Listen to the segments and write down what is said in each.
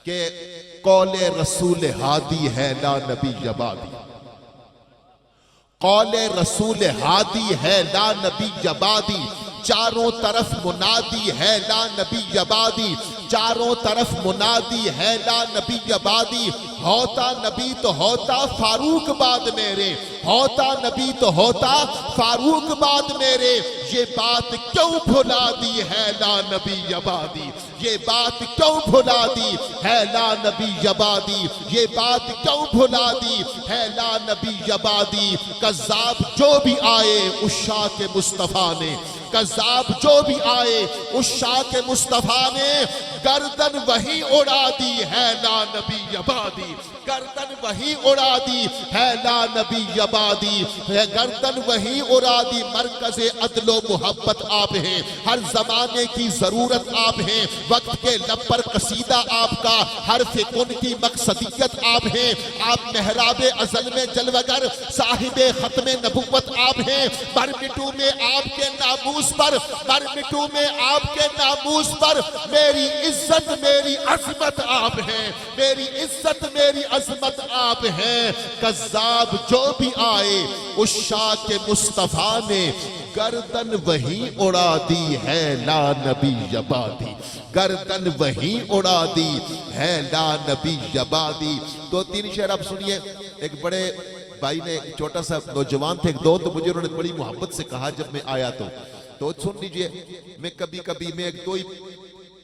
کہ قول رسول ہادی ہے لا نبی یبادی، قول رسول ہادی ہے لا نبی یبادی، چاروں طرف منادی ہے لا نبی یبادی، چاروں طرف منادی ہے لا نبی یبادی، ہوتا نبی تو ہوتا فاروق بعد میرے، ہوتا نبی تو ہوتا فاروق بعد میرے، یہ بات کیوں بھلا دی ہے لا نبی یبادی، یہ بات کیوں بھلا دی ہے لا نبی یبادی، یہ بات کیوں بھلا دی ہے لا نبی یبادی، کذاب جو بھی آئے اس شاہ کے مصطفیٰ نے، کذاب جو بھی آئے اس شاہ کے مصطفیٰ نے گردن وہی اڑا دی ہے لا نبی یبادی، گردن وہی اڑا دی ہے لا نبی یبادی، گردن وہی اڑا دی، مرکز عدل و محبت آپ ہیں، ہر زمانے کی ضرورت آپ ہیں، وقت کے لب پر قصیدہ آپ کا، حرف کن کی مقصدیت آپ ہیں، آپ محراب ازل میں جلوگر صاحب ختم نبوت آپ ہیں، برمٹو میں آپ کے ناموس پر، برمٹو میں آپ کے ناموس پر میری عزت میری عظمت آپ ہیں، میری عزت میری عظمت آپ ہیں، کذاب جو بھی آئے اس شاہ کے مصطفیٰ نے گردن وہی اڑا دی ہے لا نبی یبادی، گردن وہی اڑا دی ہے لا نبی یبادی۔ دو تین شعر آپ سنیے، ایک بڑے بھائی نے چھوٹا سا نوجوان تھے ایک دو، تو مجھے انہوں نے بڑی محبت سے کہا جب میں آیا تو سن لیجئے، میں کبھی میں ایک دو ہی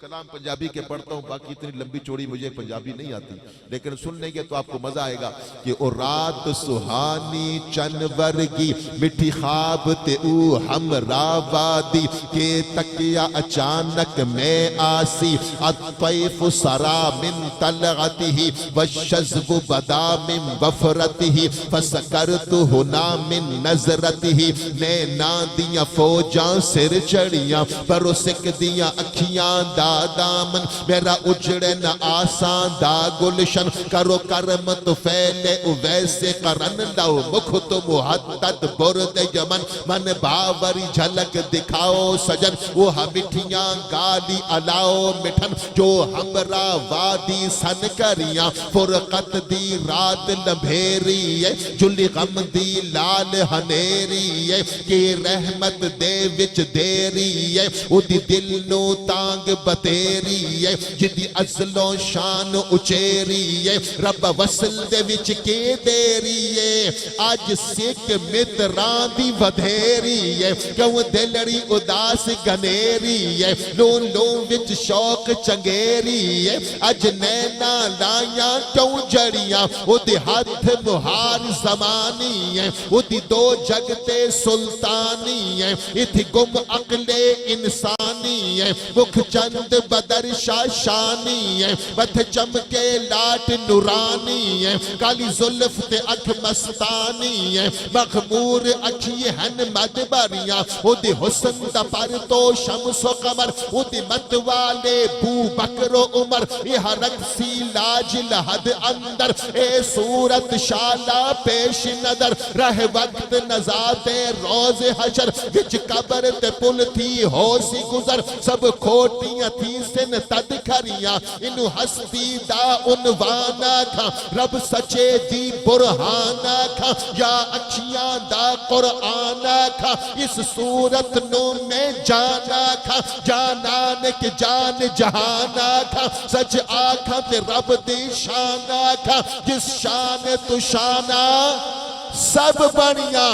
کلام پنجابی کے پڑھتا ہوں، باقی اتنی لمبی چوڑی مجھے پنجابی نہیں آتی، لیکن سن لیں گے تو آپ کو مزہ آئے گا کہ او رات سہانی چن ورگی مٹھی خواب تے او ہمراہ وادی کہ تکیا اچانک میں آسی الطیف سرا من طلعته والشذب بدا من وفرته فسکرت ہنا من نظرته نینا دیاں فوجاں سر چڑیاں پر سک دیاں اکھیاں دا دامن میرا اجڑے نہ آسان دا گلشن کرو کرم تو فیلے ویسے قرن لو مکھ تو محدد برد یمن من باوری جھلک دکھاؤ سجن وہ مٹھیاں گالی علاؤ مٹھن جو ہمرا وادی سن کریاں فرقت دی رات لبھیری ہے جلی غم دی لال ہنیری ہے کہ رحمت دے وچ دیری ہے او دی دل نو تانگ بتیری ہے جدی ازلوں شان اچیری ہے رب وصل دے وچ کے دیری ہے آج سکھ متران دی ودھیری ہے کیوں دلڑی اداس گنیری ہے لون لون وچ شوق چنگیری ہے اج نینا لائیاں کیوں جڑیاں او دی ہاتھ مہار زمانی ہے او دی دو جگتے سلطانی ہے اتھی گم عقل انسانی ہے مکھ چند بدر شاشانی ہے بت چمکے لاٹ نورانی ہے کالی زلف تے اکھ مستانی ہے مغمور اکھی ہن مدبریاں او دی حسن دا پر تو شمس و قمر او دی مت والے بو بکر و عمر یہ رقصی لاج لحد اندر اے صورت شالا پیش نظر رہ وقت نزاد روز حشر وچ قبر تے پل تھی ہو سی گزر سب کھوٹیاں تھی سن تد کھریاں انو ہستی دا عنوانا کھا رب سچے دی برہانا کھا یا اکھیاں دا قرآنا کھا اس صورت نو میں جانا کھا جانان کے جان جہانا کھا سچ آکھاں تے رب دی شانا کھا جس شان تو شانا سب بنیاں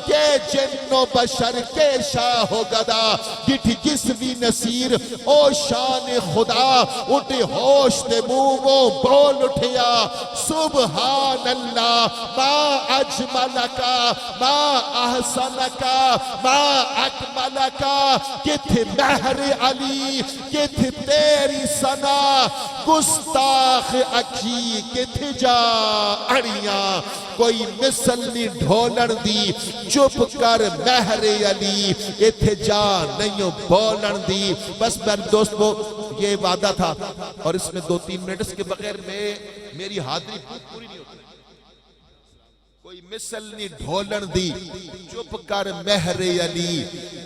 کہ جن و بشر کے شاہ و گدا جٹھ جس بھی نصیر او شان خدا اٹھ ہوش دے مومو بول اٹھیا سبحان اللہ ما اجملکا ما احسنکا ما اکملکا کتھ مہر علی کتھ تیری ثنا گستاخ اکھی کتھ جا اڑیاں کوئی مثل نہیں ڈھولن دی چپ کر مہر علی اتھے جا نہیں بولن دی بس میرے دوستو یہ وعدہ تھا اور اس میں 2-3 منٹس کے بغیر میری حاضری پوری نہیں ہوتی کوئی مثل نہیں ڈھولن دی چپ کر مہر علی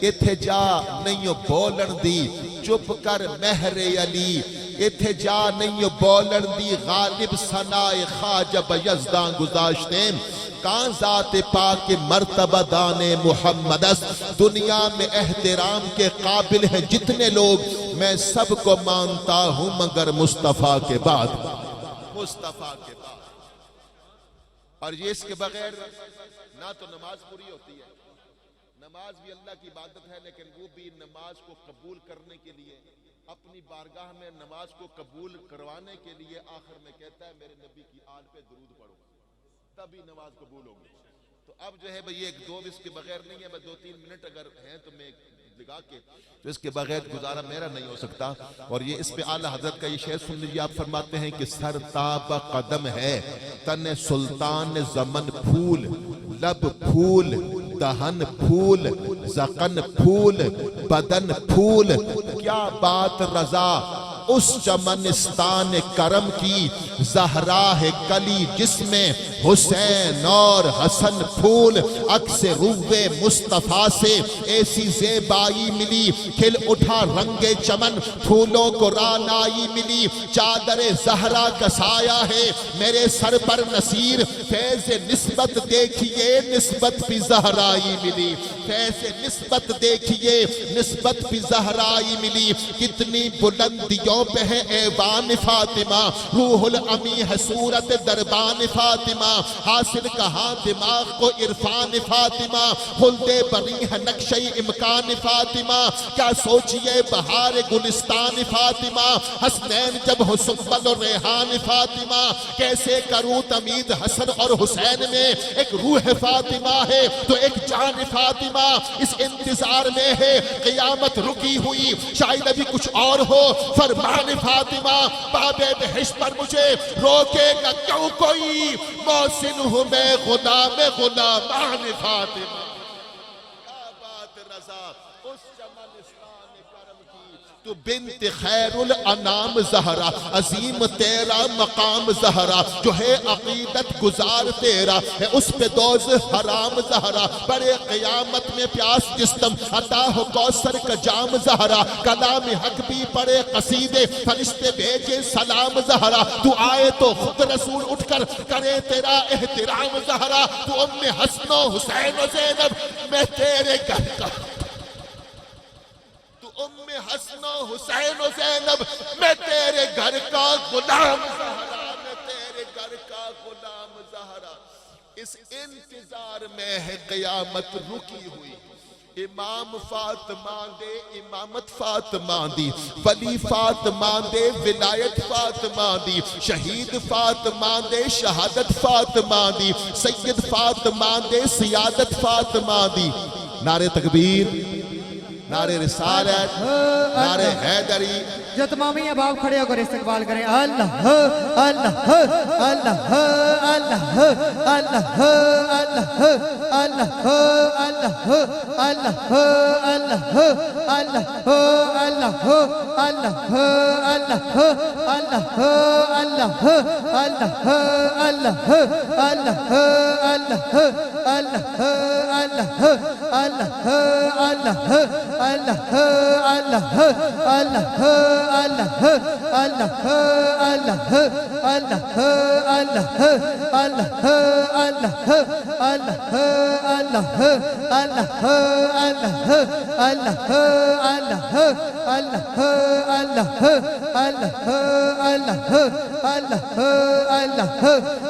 اتھے جا نہیں بولن دی چپ کر مہر علی ایتھے جا نہیں بولن دی غالب ثنائے خواجہ بیزداں گزاشتے کہاں ذات پاک مرتبہ دان محمد است دنیا میں احترام کے قابل ہیں جتنے لوگ میں سب کو مانتا ہوں مگر مصطفیٰ کے بعد مصطفیٰ کے بعد اور یہ اس کے بغیر نہ تو نماز پوری ہوتی ہے نماز بھی اللہ کی عبادت ہے لیکن وہ بھی نماز کو قبول کرنے کے لیے اپنی بارگاہ میں نماز کو قبول کروانے کے لیے آخر میں کہتا ہے میرے نبی کی آل پہ درود پڑھو تبھی نماز قبول ہوگی تو اب جو ہے بھئی ایک دو اس کے بغیر نہیں ہے میں 2-3 منٹ اگر ہیں تو میں لگا کے تو اس کے بغیر گزارا میرا نہیں ہو سکتا اور یہ اس پہ اعلیٰ حضرت کا یہ شعر سن لیجیے آپ فرماتے ہیں کہ سر تاب قدم ہے تن سلطان زمن پھول لب پھول دہن پھول زقن پھول بدن پھول کیا بات رضا اس چمنستان کرم کی زہرا ہے کلی جس میں حسین اور حسن پھول عکس روح مصطفیٰ سے ایسی زیبائی ملی کھل اٹھا رنگ چمن پھولوں کو رانائی ملی چادر زہرا کا سایہ ہے میرے سر پر نصیر فیض نسبت دیکھیے نسبت بھی زہرائی ملی فیض نسبت دیکھیے نسبت بھی زہرائی ملی کتنی بلندیوں پہ ہے ایوان فاطمہ روح الامی ہے صورت دربان فاطمہ حاصل کہاں دماغ کو عرفان فاطمہ خلد بری ہے نقشِ امکان فاطمہ کیا سوچئے بہار گلستان فاطمہ حسنین جب ہو سنبل و ریحان فاطمہ کیسے کروں تمید حسن اور حسین میں ایک روح فاطمہ ہے تو ایک جان فاطمہ اس انتظار میں ہے قیامت رکی ہوئی شاید ابھی کچھ اور ہو فرمان فاطمہ باب بہشت پر مجھے روکے گا کیوں کوئی محسن ہوں میں غلام غلامان فاطمہ کیا بات رضا اس چمنستان کرم کی تو بنت خیر الانام زہرا عظیم تیرا مقام زہرا جو ہے عقیدت گزار تیرا ہے اس پہ دوز حرام زہرا بڑے قیامت میں پیاس جستم عطا ہو کوثر کا جام زہرا کلام حق بھی پڑے قصیدے فرشتے بھیجے سلام زہرا تو آئے تو خود رسول اٹھ کر کرے تیرا احترام زہرا تو ام حسن و حسین و زینب میں تیرے گھر کا ام حسن و حسین و زینب میں تیرے گھر کا غلام زہرا میں تیرے گھر کا غلام زہرا اس انتظار میں ہے قیامت رکی ہوئی امام فاطمہ دے امامت فاطمہ دی ولی فاطمہ دے ولایت فاطمہ دی شہید فاطمہ دے شہادت فاطمہ دی سید فاطمہ دے سیادت فاطمہ دی نعرہ تکبیر نعرہ رسالت نعرہ حیدری جو تمامی احباب کھڑے ہو کر استقبال کریں اللہ اللہ اللہ اللہ اللہ اللہ اللہ اللہ اللہ اللہ اللہ اللہ اللہ اللہ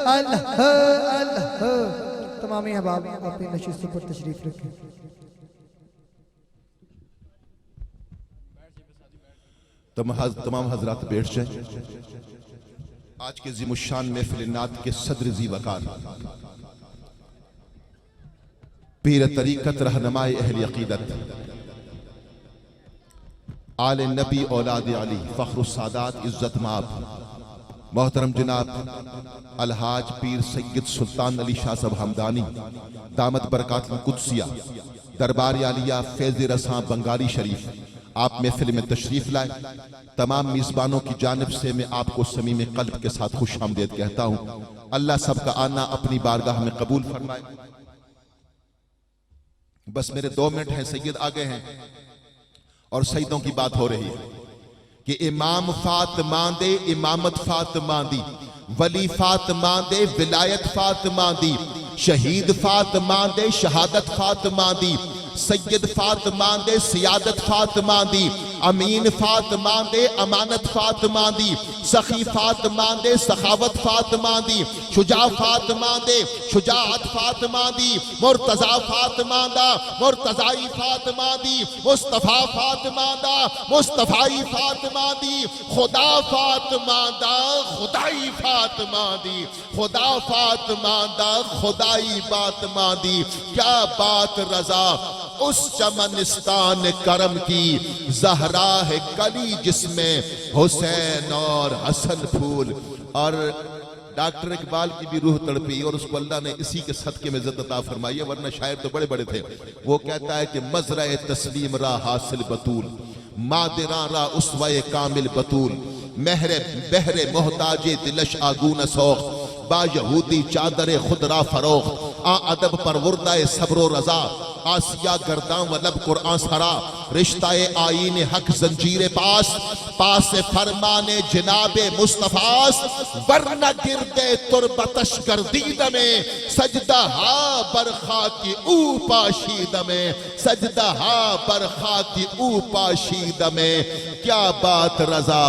اللہ اللہ تمامی احباب اپنی نشستوں پر تشریف رکھیں. تمام حضرات بیٹھ جائیں. آج کے عظیم الشان محفل نعت کے صدر ذی وقار پیر طریقت رہنمائے اہل عقیدت آل نبی اولاد علی فخر السادات عزت مآب محترم جناب الحاج پیر سید سلطان علی شاہ صاحب ہمدانی دامت برکات القدسیہ دربار عالیہ فیض رساں بنگالی شریف آپ محفل میں تشریف لائے. تمام میزبانوں کی جانب سے میں آپ کو صمیم قلب کے ساتھ خوش آمدید کہتا ہوں. اللہ سب کا آنا اپنی بارگاہ میں قبول فرمائے. بس میرے 2 منٹ ہیں. سید آگے ہیں اور سیدوں کی بات ہو رہی ہے کہ امام فاطمہ دے امامت فاطمہ دی، ولی فاطمہ دے ولایت فاطمہ دی، شہید فاطمہ دے شہادت فاطمہ دی، سید فاطمہ دے سیادت فاطمہ دی، امین فاطمہ دے امانت فاطمہ دی، سخی فاطمہ دے سخاوت فاطمہ دی، شجاع فاطمہ دے شجاعت فاطمہ دی، مرتضی فاطمہ دا مرتضائی فاطمہ دی، مصطفیٰ فاطمہ دا مصطفائی فاطمہ دی، خدا فاطمہ دا خدائی فاطمہ دی، خدا فاطمہ دا خدائی فاطمہ دی۔ کیا بات رضا اس چمنستان کرم کی، زہرا ہے کلی جس میں حسین اور حسن پھول۔ اور ڈاکٹر اقبال کی بھی روح تڑپی اور اس کو اللہ نے اسی کے صدقے میں عزت عطا فرمائی ہے، ورنہ شاعر تو بڑے بڑے تھے۔ وہ کہتا ہے کہ مزرع تسلیم را حاصل بطول، مادران را اسوہ کامل بطول، مہر بہر محتاج دلش آگون سوخت، با یہودی چادر خود را فروخت، آ ادب پر وردہ صبر و رضا، آسیہ گرداں و لب قرآن سرا، رشتہ آئین حق زنجیر پاس، پاس فرمان جناب مصطفیٰ، ورنہ گردے تربتش گردید میں، سجدہ ہا برخا کی او پاشید میں، سجدہ ہا برخا کی او پاشید میں۔ کیا بات رضا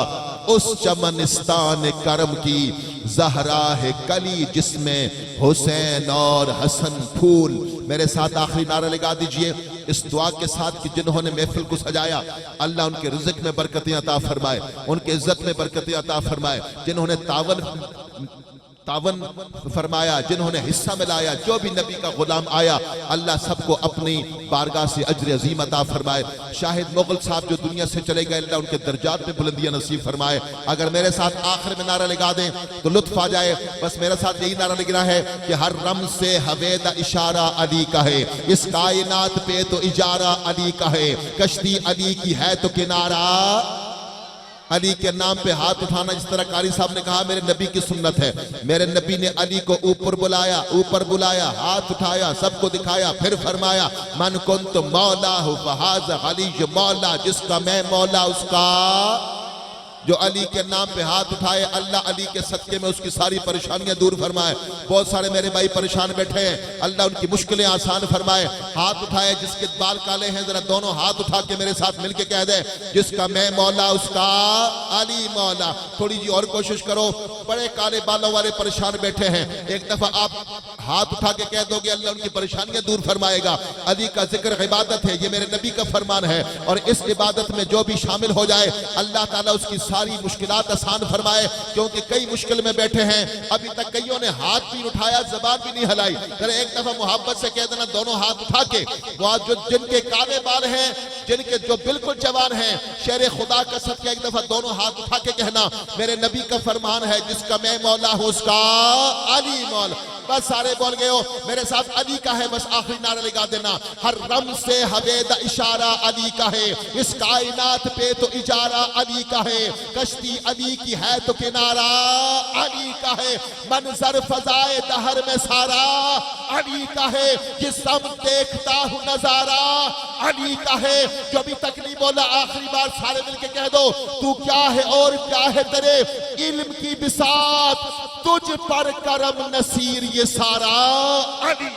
اس چمنستان کرم کی، زہرا ہے کلی جس میں حسین اور حسن پھول۔ میرے ساتھ آخری نعرہ لگا دیجئے اس دعا کے ساتھ کہ جنہوں نے محفل کو سجایا اللہ ان کے رزق میں برکتیں عطا فرمائے، ان کے عزت میں برکتیں عطا فرمائے، جنہوں نے تعاون فرمایا، جنہوں نے حصہ ملایا، جو بھی نبی کا غلام آیا اللہ سب کو اپنی بارگاہ سے اجر عظیم عطا فرمائے۔ شاہد مغل صاحب جو دنیا سے چلے گئے اللہ ان کے درجات میں بلندیاں نصیب فرمائے۔ اگر میرے ساتھ آخر میں نعرہ لگا دیں تو لطف آ جائے۔ بس میرے ساتھ یہی نعرہ لگنا ہے کہ ہر رم سے حوید اشارہ علی کا ہے، اس کائنات پہ تو اجارہ علی کا ہے، کشتی علی کی ہے تو کنارہ علی کے نام پہ ہاتھ اٹھانا، جس طرح قاری صاحب نے کہا میرے نبی کی سنت ہے۔ میرے نبی نے علی کو اوپر بلایا، ہاتھ اٹھایا، سب کو دکھایا، پھر فرمایا من کنت مولا فہذا علی مولا، جس کا میں مولا اس کا۔ جو علی کے نام پہ ہاتھ اٹھائے اللہ علی کے صدقے میں اس کی ساری پریشانیاں دور فرمائے۔ بہت سارے میرے بھائی پریشان بیٹھے ہیں، اللہ ان کی مشکلیں آسان فرمائے۔ ہاتھ اٹھائے جس کے بال کالے ہیں ذرا دونوں ہاتھ اٹھا کے میرے ساتھ مل کے کہہ دے جس کا میں مولا اس کا علی مولا۔ تھوڑی جی اور کوشش کرو، بڑے کالے بالوں والے پریشان بیٹھے ہیں، ایک دفعہ آپ ہاتھ اٹھا کے کہہ دو گے اللہ ان کی پریشانیاں دور فرمائے گا۔ علی کا ذکر عبادت ہے، یہ میرے نبی کا فرمان ہے، اور اس عبادت میں جو بھی شامل ہو جائے اللہ تعالیٰ اس کی ساری مشکلات آسان فرمائے۔ کیونکہ کئی مشکل میں بیٹھے ہیں، ابھی تک کئیوں نے ہاتھ بھی اٹھایا، زبان بھی نہیں ہلائی۔ ذرا ایک دفعہ محبت سے کہہ دینا دونوں ہاتھ اٹھا کے، وہ جن کے کالے بال ہیں، جن کے جو بالکل جوان ہیں، شیر خدا کا صدقہ ایک دفعہ دونوں ہاتھ اٹھا کے کہنا میرے نبی کا فرمان ہے جس کا میں مولا ہوں اس کا علی مولا۔ بس سارے بول گئے ہو، میرے ساتھ علی کا ہے، بس آخری نعرہ لگا دینا ہر رم سے حوید اشارہ علی کا ہے، اس کائنات پہ تو اجارہ علی کا ہے، کشتی علی کی ہے تو کنارہ علی کا ہے، منظر فضائے دہر میں سارا علی کا ہے، جس سمت دیکھتا ہوں نظارہ علی کا ہے۔ جو ابھی تک نہیں بولا آخری بار سارے مل کے کہہ دو تو کیا ہے اور کیا ہے تیرے علم کی بساط، تجھ پر کرم نصیر یہ سارا علی۔